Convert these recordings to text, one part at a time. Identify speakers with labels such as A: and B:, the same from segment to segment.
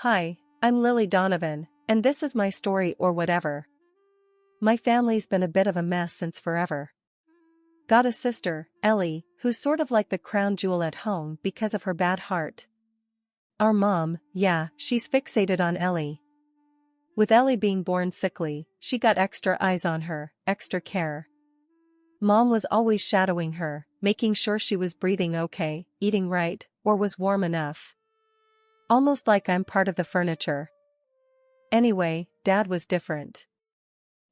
A: Hi, I'm Lily Donovan, and this is my story or whatever. My family's been a bit of a mess since forever. Got a sister, Ellie, who's sort of like the crown jewel at home because of her bad heart. Our mom, yeah, she's fixated on Ellie. With Ellie being born sickly, she got extra eyes on her, extra care. Mom was always shadowing her, making sure she was breathing okay, eating right, or was warm enough. Almost like I'm part of the furniture. Anyway, Dad was different.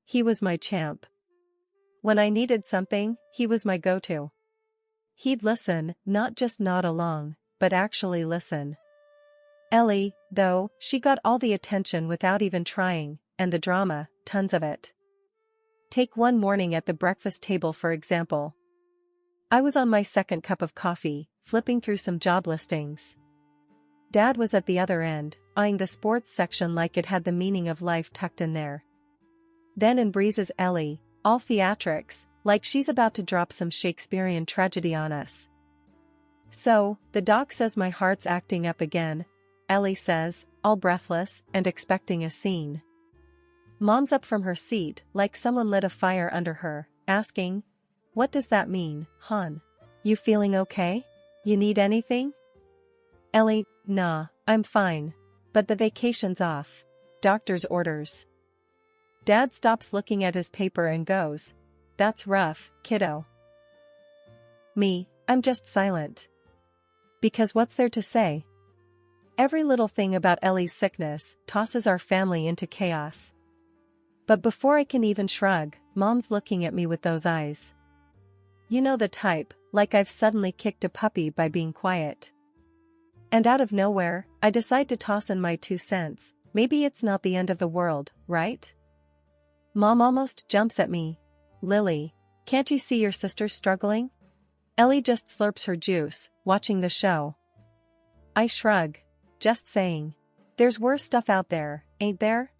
A: He was my champ. When I needed something, he was my go-to. He'd listen, not just nod along, but actually listen. Ellie, though, she got all the attention without even trying, and the drama, tons of it. Take one morning at the breakfast table for example. I was on my second cup of coffee, flipping through some job listings. Dad was at the other end, eyeing the sports section like it had the meaning of life tucked in there. Then in breezes Ellie, all theatrics, like she's about to drop some Shakespearean tragedy on us. So, the doc says my heart's acting up again, Ellie says, all breathless and expecting a scene. Mom's up from her seat like someone lit a fire under her, asking, "What does that mean, hon? You feeling okay? You need anything?" Ellie, "Nah, I'm fine. But the vacation's off. Doctor's orders." Dad stops looking at his paper and goes, "That's rough, kiddo." Me, I'm just silent. Because what's there to say? Every little thing about Ellie's sickness tosses our family into chaos. But before I can even shrug, Mom's looking at me with those eyes. You know the type, like I've suddenly kicked a puppy by being quiet. And out of nowhere, I decide to toss in my 2 cents, maybe it's not the end of the world, right? Mom almost jumps at me. "Lily, can't you see your sister's struggling?" Ellie just slurps her juice, watching the show. I shrug. Just saying. There's worse stuff out there, ain't there?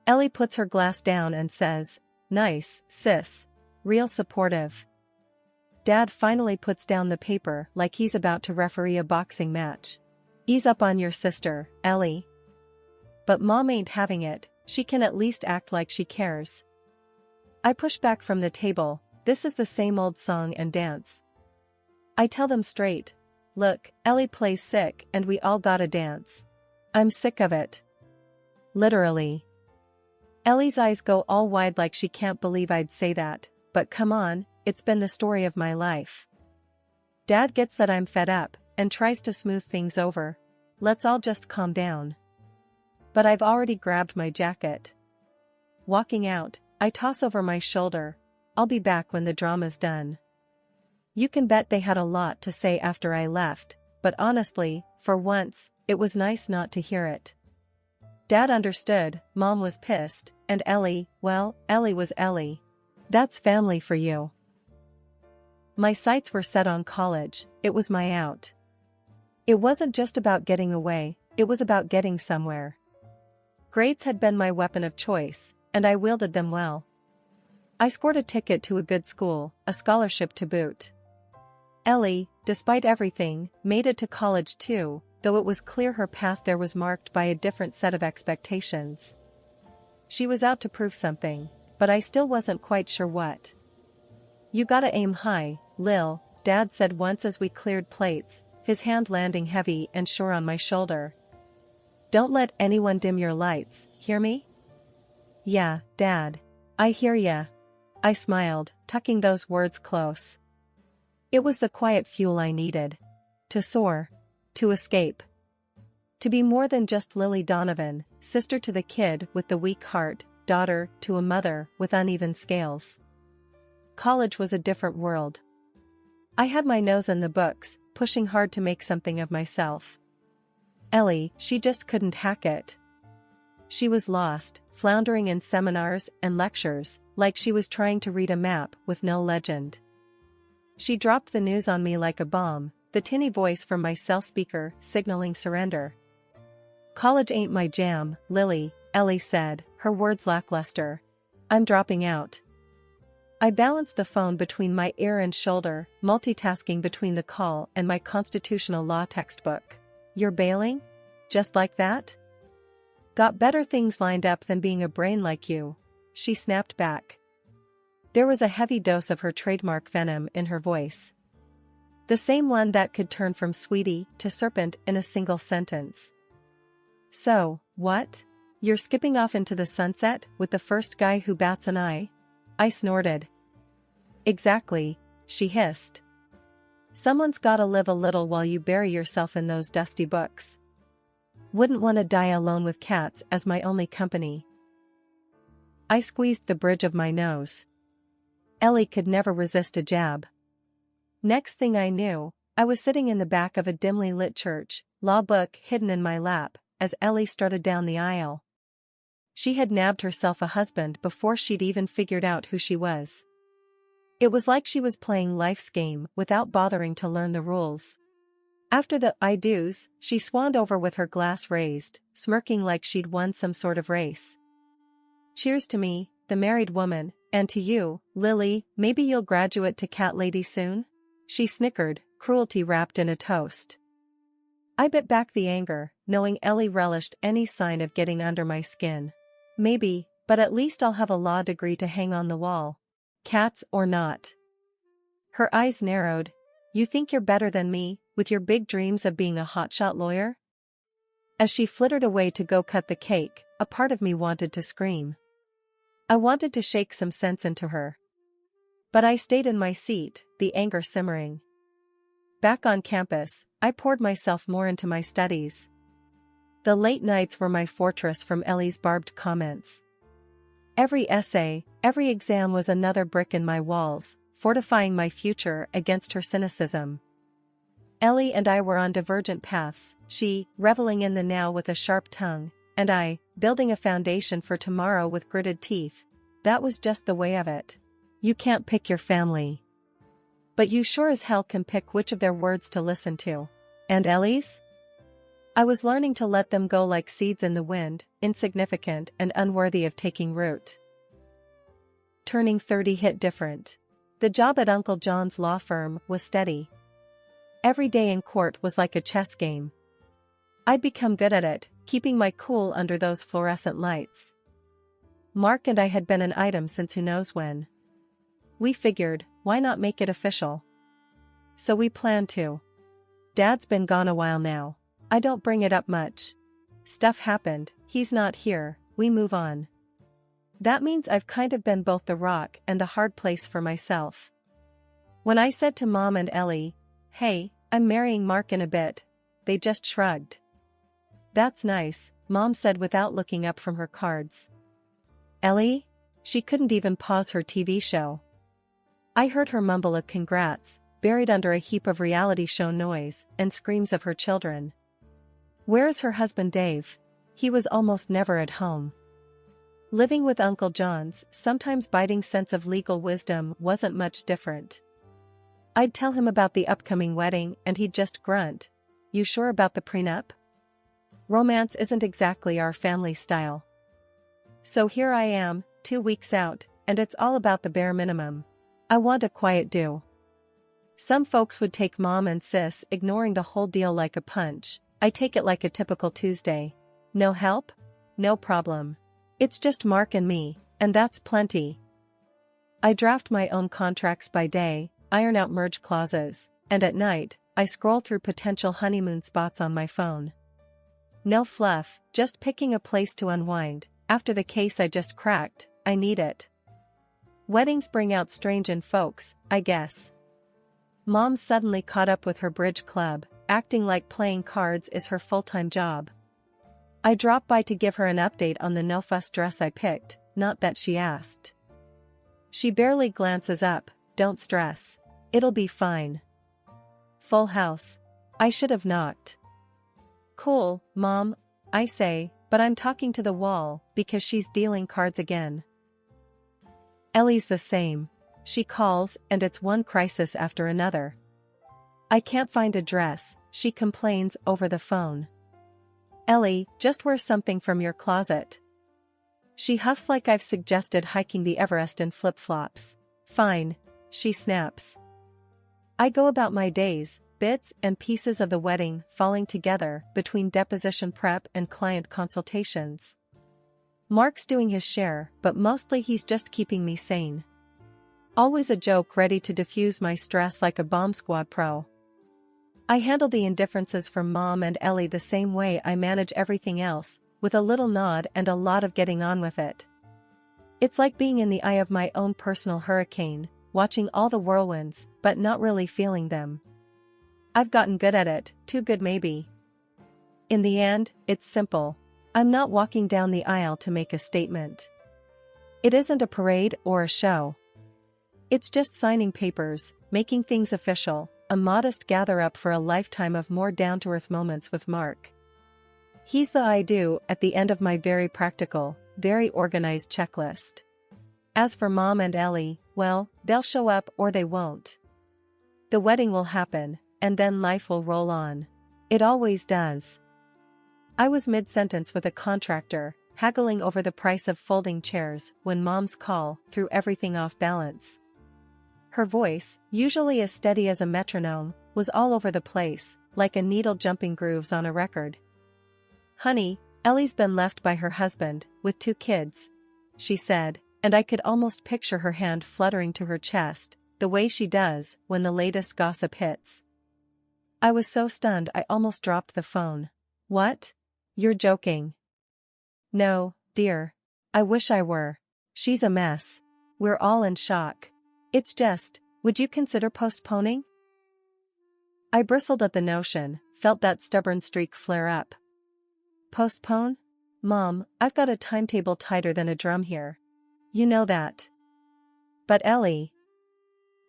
A: Ellie puts her glass down and says, "Nice, sis. Real supportive." Dad finally puts down the paper like he's about to referee a boxing match. "Ease up on your sister, Ellie." But Mom ain't having it, she can at least act like she cares. I push back from the table, this is the same old song and dance. I tell them straight, "Look, Ellie plays sick and we all gotta dance. I'm sick of it." Literally. Ellie's eyes go all wide like she can't believe I'd say that, but come on, it's been the story of my life. Dad gets that I'm fed up, and tries to smooth things over. Let's all just calm down. But I've already grabbed my jacket. Walking out, I toss over my shoulder, "I'll be back when the drama's done." You can bet they had a lot to say after I left, but honestly, for once, it was nice not to hear it. Dad understood, Mom was pissed, and Ellie, well, Ellie was Ellie. That's family for you. My sights were set on college, it was my out. It wasn't just about getting away, it was about getting somewhere. Grades had been my weapon of choice, and I wielded them well. I scored a ticket to a good school, a scholarship to boot. Ellie, despite everything, made it to college too, though it was clear her path there was marked by a different set of expectations. She was out to prove something, but I still wasn't quite sure what. "You gotta aim high, Lil," Dad said once as we cleared plates, his hand landing heavy and sure on my shoulder. "Don't let anyone dim your lights, hear me?" "Yeah, Dad. I hear ya." I smiled, tucking those words close. It was the quiet fuel I needed. To soar. To escape. To be more than just Lily Donovan, sister to the kid with the weak heart, daughter to a mother with uneven scales. College was a different world. I had my nose in the books, pushing hard to make something of myself. Ellie, she just couldn't hack it. She was lost, floundering in seminars and lectures, like she was trying to read a map with no legend. She dropped the news on me like a bomb, the tinny voice from my cell speaker signaling surrender. "College ain't my jam, Lily," Ellie said, her words lackluster. "I'm dropping out." I balanced the phone between my ear and shoulder, multitasking between the call and my constitutional law textbook. "You're bailing?" just like that? Got better things lined up than being a brain like you, she snapped back. There was a heavy dose of her trademark venom in her voice. The same one that could turn from sweetie to serpent in a single sentence. So, what? You're skipping off into the sunset with the first guy who bats an eye? I snorted. Exactly, she hissed. Someone's gotta live a little while you bury yourself in those dusty books. Wouldn't want to die alone with cats as my only company. I squeezed the bridge of my nose. Ellie could never resist a jab. Next thing I knew, I was sitting in the back of a dimly lit church, law book hidden in my lap, as Ellie strutted down the aisle. She had nabbed herself a husband before she'd even figured out who she was. It was like she was playing life's game without bothering to learn the rules. After the I do's, she swanned over with her glass raised, smirking like she'd won some sort of race. Cheers to me, the married woman, and to you, Lily, maybe you'll graduate to cat lady soon? She snickered, cruelty wrapped in a toast. I bit back the anger, knowing Ellie relished any sign of getting under my skin. Maybe, but at least I'll have a law degree to hang on the wall. Cats or not. Her eyes narrowed. You think you're better than me, with your big dreams of being a hotshot lawyer? As she flittered away to go cut the cake, a part of me wanted to scream. I wanted to shake some sense into her. But I stayed in my seat, the anger simmering. Back on campus, I poured myself more into my studies. The late nights were my fortress from Ellie's barbed comments. Every essay, every exam was another brick in my walls, fortifying my future against her cynicism. Ellie and I were on divergent paths, she, reveling in the now with a sharp tongue, and I, building a foundation for tomorrow with gritted teeth. That was just the way of it. You can't pick your family. But you sure as hell can pick which of their words to listen to. And Ellie's? I was learning to let them go like seeds in the wind, insignificant and unworthy of taking root. Turning 30 hit different. The job at Uncle John's law firm was steady. Every day in court was like a chess game. I'd become good at it, keeping my cool under those fluorescent lights. Mark and I had been an item since who knows when. We figured, why not make it official? So we planned to. Dad's been gone a while now. I don't bring it up much. Stuff happened, he's not here, we move on. That means I've kind of been both the rock and the hard place for myself. When I said to Mom and Ellie, hey, I'm marrying Mark in a bit, they just shrugged. That's nice, Mom said without looking up from her cards. Ellie? She couldn't even pause her TV show. I heard her mumble a congrats, buried under a heap of reality show noise and screams of her children. Where's her husband Dave? He was almost never at home. Living with Uncle John's sometimes biting sense of legal wisdom wasn't much different. I'd tell him about the upcoming wedding and he'd just grunt. You sure about the prenup? Romance isn't exactly our family style. So here I am, 2 weeks out, and it's all about the bare minimum. I want a quiet do. Some folks would take Mom and Sis ignoring the whole deal like a punch. I take it like a typical Tuesday. No help? No problem. It's just Mark and me, and that's plenty. I draft my own contracts by day, iron out merge clauses, and at night, I scroll through potential honeymoon spots on my phone. No fluff, just picking a place to unwind. After the case I just cracked, I need it. Weddings bring out strange in folks, I guess. Mom suddenly caught up with her bridge club, acting like playing cards is her full-time job. I dropped by to give her an update on the no-fuss dress I picked, not that she asked. She barely glances up, don't stress. It'll be fine. Full house. I should have knocked. Cool, Mom, I say, but I'm talking to the wall, because she's dealing cards again. Ellie's the same. She calls, and it's one crisis after another. I can't find a dress, she complains over the phone. Ellie, just wear something from your closet. She huffs like I've suggested hiking the Everest in flip-flops. Fine, she snaps. I go about my days, bits and pieces of the wedding falling together between deposition prep and client consultations. Mark's doing his share, but mostly he's just keeping me sane. Always a joke ready to diffuse my stress like a bomb squad pro. I handle the indifferences from Mom and Ellie the same way I manage everything else, with a little nod and a lot of getting on with it. It's like being in the eye of my own personal hurricane, watching all the whirlwinds, but not really feeling them. I've gotten good at it, too good maybe. In the end, it's simple. I'm not walking down the aisle to make a statement. It isn't a parade or a show. It's just signing papers, making things official, a modest gather-up for a lifetime of more down-to-earth moments with Mark. He's the I do at the end of my very practical, very organized checklist. As for Mom and Ellie, well, they'll show up or they won't. The wedding will happen, and then life will roll on. It always does. I was mid-sentence with a contractor, haggling over the price of folding chairs, when Mom's call threw everything off balance. Her voice, usually as steady as a metronome, was all over the place, like a needle jumping grooves on a record. "Honey, Ellie's been left by her husband, with 2 kids," she said, and I could almost picture her hand fluttering to her chest, the way she does when the latest gossip hits. I was so stunned I almost dropped the phone. "What? You're joking." "No, dear. I wish I were. She's a mess. We're all in shock. It's just, would you consider postponing?" I bristled at the notion, felt that stubborn streak flare up. "Postpone? Mom, I've got a timetable tighter than a drum here. You know that." "But Ellie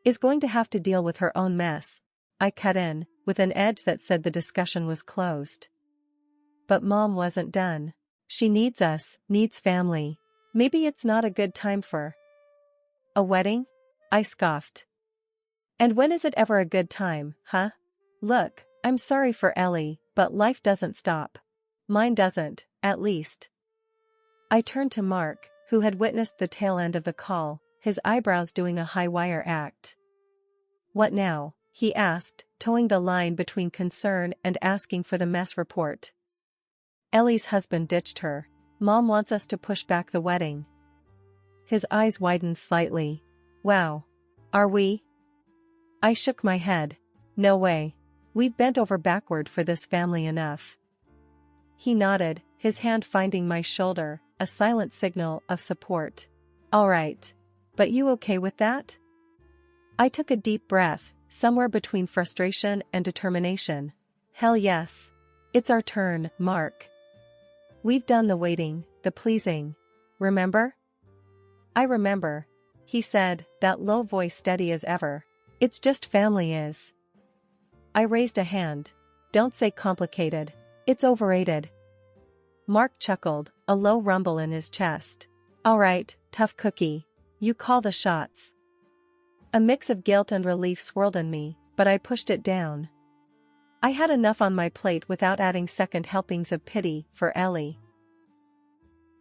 A: is going to have to deal with her own mess," I cut in, with an edge that said the discussion was closed. But Mom wasn't done. "She needs us, needs family. Maybe it's not a good time for a wedding?" I scoffed. "And when is it ever a good time, huh? Look, I'm sorry for Ellie, but life doesn't stop. Mine doesn't, at least." I turned to Mark, who had witnessed the tail end of the call, his eyebrows doing a high-wire act. "What now?" he asked, towing the line between concern and asking for the mess report. "Ellie's husband ditched her. Mom wants us to push back the wedding." His eyes widened slightly. "Wow. Are we?" I shook my head. "No way. We've bent over backward for this family enough." He nodded, his hand finding my shoulder, a silent signal of support. "All right. But you okay with that?" I took a deep breath, somewhere between frustration and determination. "Hell yes. It's our turn, Mark. We've done the waiting, the pleasing. Remember?" "I remember," he said, that low voice steady as ever. "It's just family is." I raised a hand. "Don't say complicated. It's overrated." Mark chuckled, a low rumble in his chest. "All right, tough cookie. You call the shots." A mix of guilt and relief swirled in me, but I pushed it down. I had enough on my plate without adding second helpings of pity for Ellie.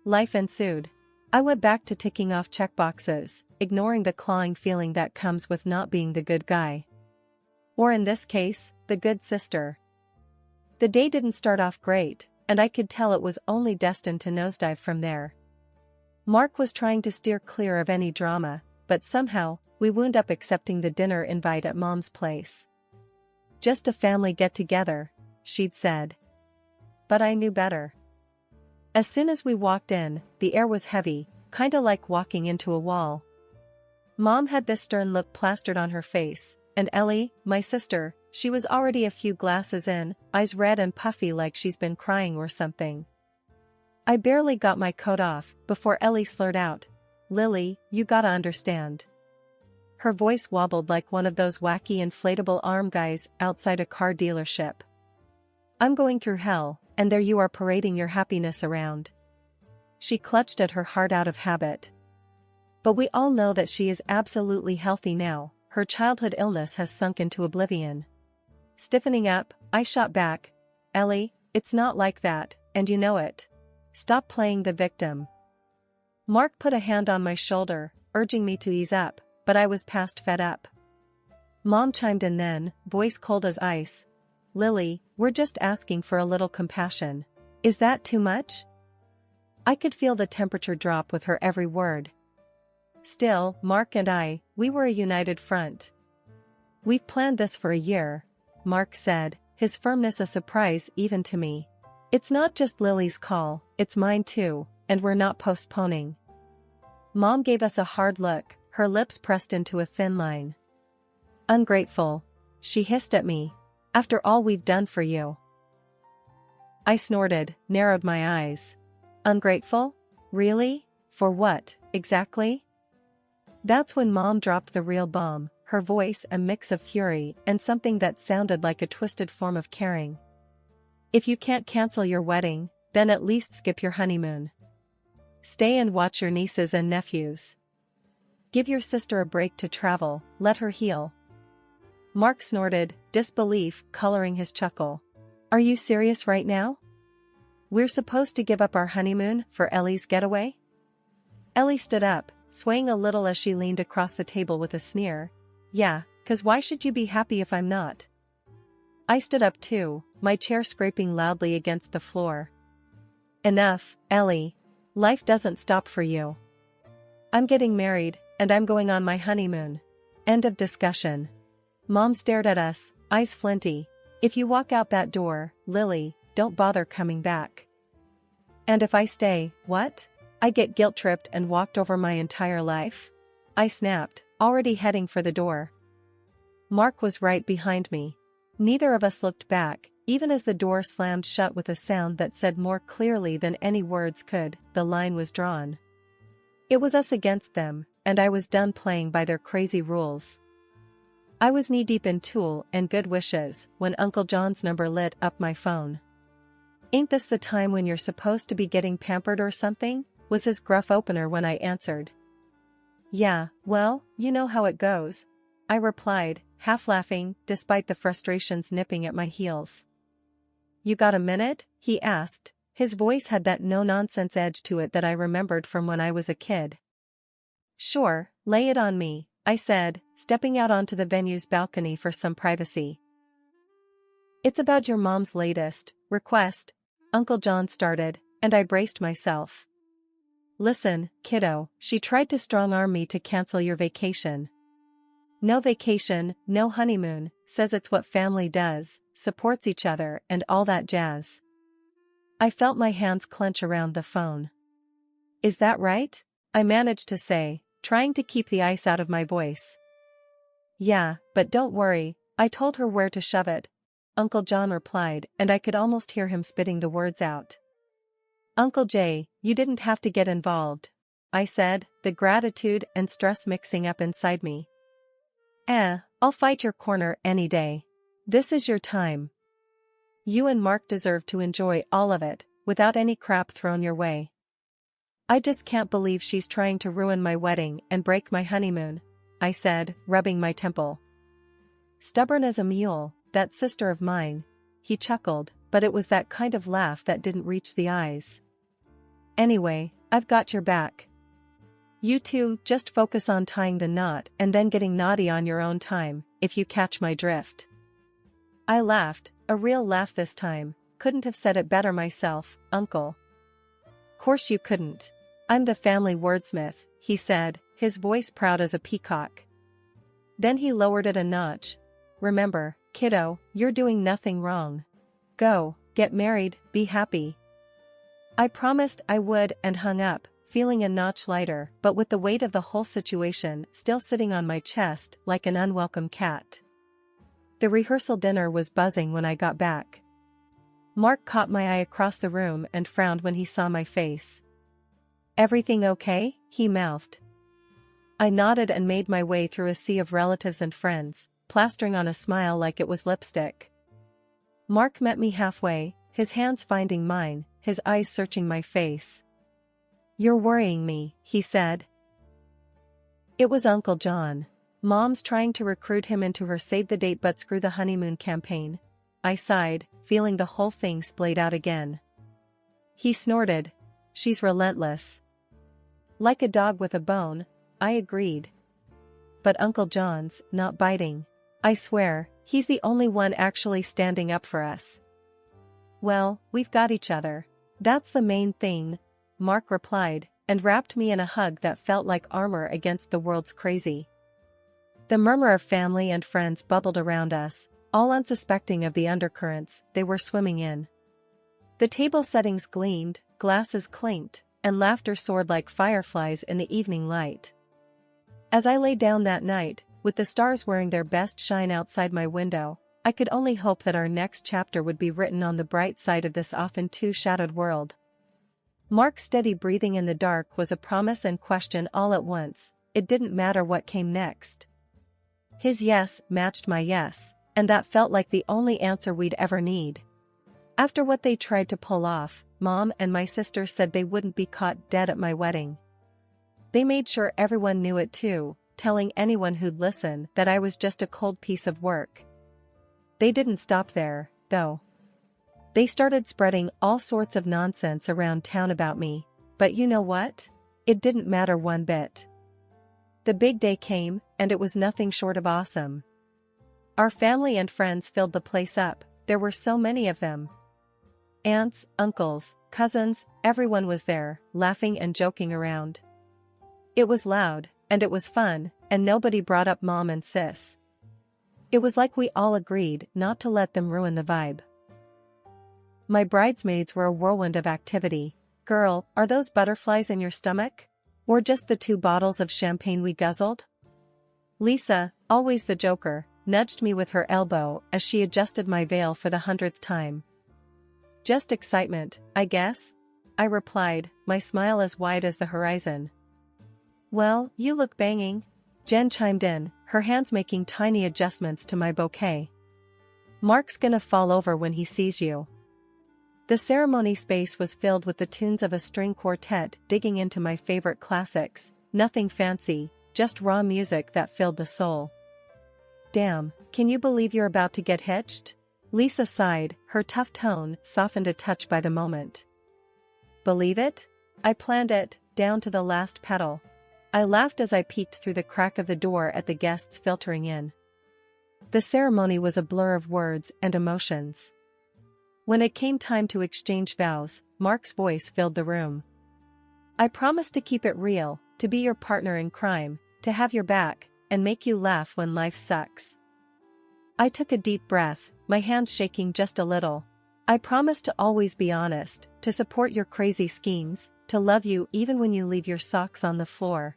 A: Life ensued. I went back to ticking off checkboxes, ignoring the clawing feeling that comes with not being the good guy. Or in this case, the good sister. The day didn't start off great, and I could tell it was only destined to nosedive from there. Mark was trying to steer clear of any drama, but somehow, we wound up accepting the dinner invite at Mom's place. "Just a family get-together," she'd said. But I knew better. As soon as we walked in, the air was heavy, kinda like walking into a wall. Mom had this stern look plastered on her face, and Ellie, my sister, she was already a few glasses in, eyes red and puffy like she's been crying or something. I barely got my coat off before Ellie slurred out, "Lily, you gotta understand." Her voice wobbled like one of those wacky inflatable arm guys outside a car dealership. "I'm going through hell, and there you are parading your happiness around." She clutched at her heart out of habit. "But we all know that she is absolutely healthy now, her childhood illness has sunk into oblivion." Stiffening up, I shot back, "Ellie, it's not like that, and you know it. Stop playing the victim." Mark put a hand on my shoulder, urging me to ease up, but I was past fed up. Mom chimed in then, voice cold as ice. Lily, we're just asking for a little compassion. Is that too much? I could feel the temperature drop with her every word. Still, Mark and I, we were a united front. We've planned this for a year, Mark said, his firmness a surprise even to me. It's not just Lily's call, it's mine too, and we're not postponing. Mom gave us a hard look, her lips pressed into a thin line. Ungrateful, she hissed at me. After all we've done for you. I snorted, narrowed my eyes. Ungrateful? Really? For what, exactly? That's when Mom dropped the real bomb, her voice a mix of fury and something that sounded like a twisted form of caring. If you can't cancel your wedding, then at least skip your honeymoon. Stay and watch your nieces and nephews. Give your sister a break to travel, let her heal. Mark snorted, disbelief coloring his chuckle. Are you serious right now? We're supposed to give up our honeymoon for Ellie's getaway? Ellie stood up, swaying a little as she leaned across the table with a sneer. Yeah, 'cause why should you be happy if I'm not? I stood up too, my chair scraping loudly against the floor. Enough, Ellie. Life doesn't stop for you. I'm getting married, and I'm going on my honeymoon. End of discussion. Mom stared at us, eyes flinty. If you walk out that door, Lily, don't bother coming back. And if I stay, what? I get guilt-tripped and walked over my entire life? I snapped, already heading for the door. Mark was right behind me. Neither of us looked back, even as the door slammed shut with a sound that said more clearly than any words could, the line was drawn. It was us against them, and I was done playing by their crazy rules. I was knee-deep in Tool and Good Wishes when Uncle John's number lit up my phone. Ain't this the time when you're supposed to be getting pampered or something? Was his gruff opener when I answered. Yeah, well, you know how it goes, I replied, half laughing, despite the frustrations nipping at my heels. You got a minute? He asked. His voice had that no-nonsense edge to it that I remembered from when I was a kid. Sure, lay it on me, I said, stepping out onto the venue's balcony for some privacy. It's about your mom's latest request, Uncle John started, and I braced myself. Listen, kiddo, she tried to strong-arm me to cancel your vacation. No vacation, no honeymoon, says it's what family does, supports each other and all that jazz. I felt my hands clench around the phone. Is that right? I managed to say, trying to keep the ice out of my voice. Yeah, but don't worry, I told her where to shove it, Uncle John replied, and I could almost hear him spitting the words out. Uncle Jay, you didn't have to get involved, I said, the gratitude and stress mixing up inside me. I'll fight your corner any day. This is your time. You and Mark deserve to enjoy all of it, without any crap thrown your way. I just can't believe she's trying to ruin my wedding and break my honeymoon, I said, rubbing my temple. Stubborn as a mule, that sister of mine, he chuckled, but it was that kind of laugh that didn't reach the eyes. Anyway, I've got your back. You two just focus on tying the knot and then getting naughty on your own time, if you catch my drift. I laughed, a real laugh this time, couldn't have said it better myself, Uncle. Course you couldn't. I'm the family wordsmith, he said, his voice proud as a peacock. Then he lowered it a notch. Remember, kiddo, you're doing nothing wrong. Go, get married, be happy. I promised I would and hung up, feeling a notch lighter, but with the weight of the whole situation still sitting on my chest like an unwelcome cat. The rehearsal dinner was buzzing when I got back. Mark caught my eye across the room and frowned when he saw my face. Everything okay? He mouthed. I nodded and made my way through a sea of relatives and friends, plastering on a smile like it was lipstick. Mark met me halfway, his hands finding mine, his eyes searching my face. You're worrying me, he said. It was Uncle John. Mom's trying to recruit him into her save the date but screw the honeymoon campaign. I sighed, feeling the whole thing splayed out again. He snorted. She's relentless. Like a dog with a bone, I agreed. But Uncle John's not biting. I swear, he's the only one actually standing up for us. Well, we've got each other. That's the main thing, Mark replied, and wrapped me in a hug that felt like armor against the world's crazy. The murmur of family and friends bubbled around us, all unsuspecting of the undercurrents they were swimming in. The table settings gleamed, glasses clinked, and laughter soared like fireflies in the evening light. As I lay down that night, with the stars wearing their best shine outside my window, I could only hope that our next chapter would be written on the bright side of this often too shadowed world. Mark's steady breathing in the dark was a promise and question all at once. It didn't matter what came next. His yes matched my yes, and that felt like the only answer we'd ever need. After what they tried to pull off, Mom and my sister said they wouldn't be caught dead at my wedding. They made sure everyone knew it too, telling anyone who'd listen that I was just a cold piece of work. They didn't stop there, though. They started spreading all sorts of nonsense around town about me, but you know what? It didn't matter one bit. The big day came, and it was nothing short of awesome. Our family and friends filled the place up. There were so many of them. Aunts, uncles, cousins, everyone was there, laughing and joking around. It was loud, and it was fun, and nobody brought up Mom and Sis. It was like we all agreed not to let them ruin the vibe. My bridesmaids were a whirlwind of activity. Girl, are those butterflies in your stomach? Or just the 2 bottles of champagne we guzzled? Lisa, always the joker, nudged me with her elbow as she adjusted my veil for the 100th time. Just excitement, I guess, I replied, my smile as wide as the horizon. Well, you look banging, Jen chimed in, her hands making tiny adjustments to my bouquet. Mark's gonna fall over when he sees you. The ceremony space was filled with the tunes of a string quartet digging into my favorite classics, nothing fancy, just raw music that filled the soul. Damn, can you believe you're about to get hitched? Lisa sighed, her tough tone softened a touch by the moment. Believe it? I planned it, down to the last petal. I laughed as I peeked through the crack of the door at the guests filtering in. The ceremony was a blur of words and emotions. When it came time to exchange vows, Mark's voice filled the room. I promised to keep it real, to be your partner in crime, to have your back, and make you laugh when life sucks. I took a deep breath, my hands shaking just a little. I promised to always be honest, to support your crazy schemes, to love you even when you leave your socks on the floor.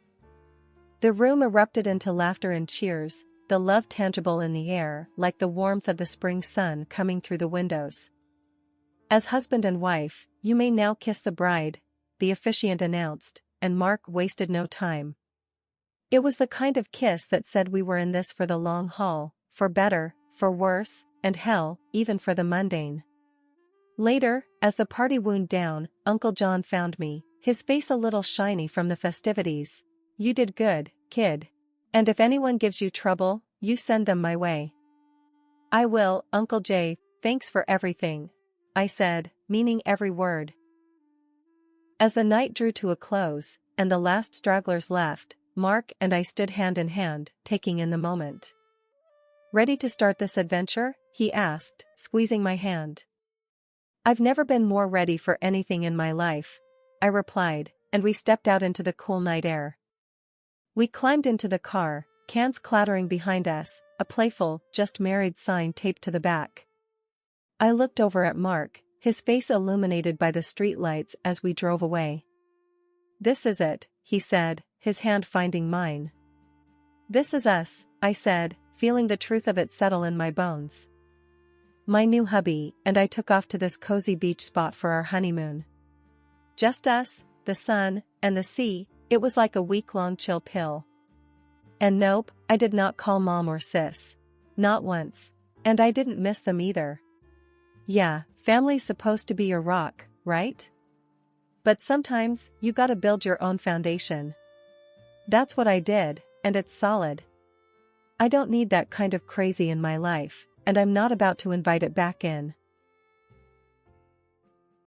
A: The room erupted into laughter and cheers, the love tangible in the air like the warmth of the spring sun coming through the windows. As husband and wife, you may now kiss the bride, the officiant announced, and Mark wasted no time. It was the kind of kiss that said we were in this for the long haul, for better, for worse, and hell, even for the mundane. Later, as the party wound down, Uncle John found me, his face a little shiny from the festivities. You did good, kid. And if anyone gives you trouble, you send them my way. I will, Uncle Jay, thanks for everything, I said, meaning every word. As the night drew to a close, and the last stragglers left, Mark and I stood hand in hand, taking in the moment. Ready to start this adventure? He asked, squeezing my hand. I've never been more ready for anything in my life, I replied, and we stepped out into the cool night air. We climbed into the car, cans clattering behind us, a playful, just married sign taped to the back. I looked over at Mark, his face illuminated by the streetlights as we drove away. This is it, he said, his hand finding mine. This is us, I said, feeling the truth of it settle in my bones. My new hubby and I took off to this cozy beach spot for our honeymoon. Just us, the sun, and the sea. It was like a week-long chill pill. And nope, I did not call Mom or Sis. Not once. And I didn't miss them either. Yeah, family's supposed to be your rock, right? But sometimes, you gotta build your own foundation. That's what I did, and it's solid. I don't need that kind of crazy in my life, and I'm not about to invite it back in.